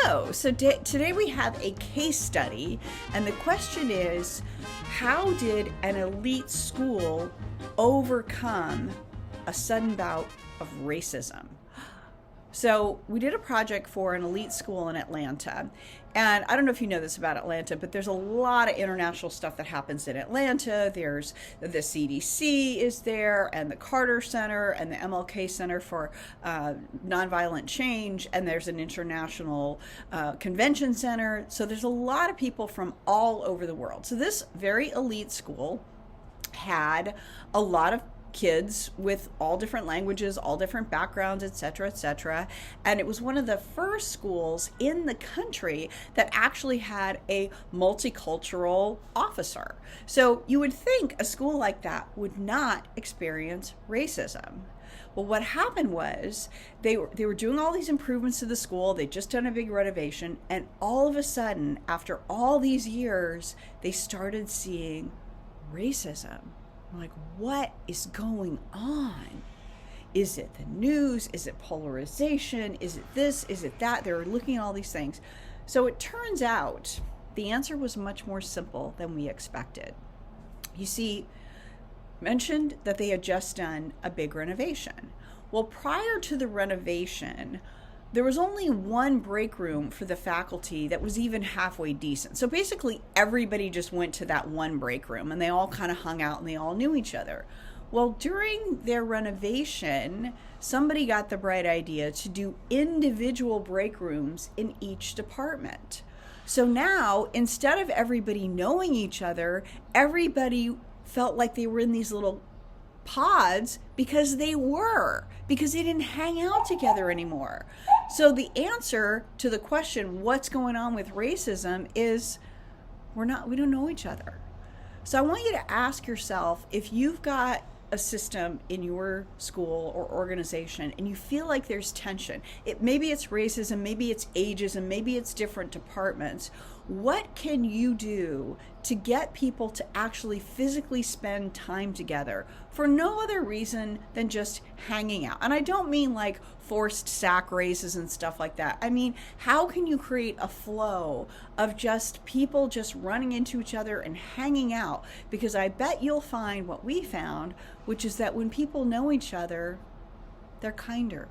Hello. So today we have a case study, and the question is, how did an elite school overcome a sudden bout of racism? So we did a project for an elite school in Atlanta, and I don't know if you know this about Atlanta, but there's a lot of international stuff that happens in Atlanta. There's the CDC is there, and the Carter Center, and the MLK Center for Nonviolent Change, and there's an international convention center. So there's a lot of people from all over the world. So this very elite school had a lot of kids with all different languages, all different backgrounds, etc., etc. And it was one of the first schools in the country that actually had a multicultural officer. So you would think a school like that would not experience racism. Well, what happened was they were doing all these improvements to the school. They'd just done a big renovation, and all of a sudden, after all these years, they started seeing racism. I'm like, what is going on? Is it the news? Is it polarization? Is it this? Is it that? They were looking at all these things. So it turns out the answer was much more simple than we expected. You see, mentioned that they had just done a big renovation. Well, prior to the renovation, there was only one break room for the faculty that was even halfway decent. So basically everybody just went to that one break room, and they all kind of hung out and they all knew each other. Well, during their renovation, somebody got the bright idea to do individual break rooms in each department. So now, instead of everybody knowing each other, everybody felt like they were in these little pods because they didn't hang out together anymore. So the answer to the question, what's going on with racism, is we don't know each other. So I want you to ask yourself, if you've got a system in your school or organization and you feel like there's tension, maybe it's racism, maybe it's ageism, maybe it's different departments, what can you do to get people to actually physically spend time together for no other reason than just hanging out? And I don't mean like forced sack races and stuff like that. I mean, how can you create a flow of just people just running into each other and hanging out? Because I bet you'll find what we found, which is that when people know each other, they're kinder.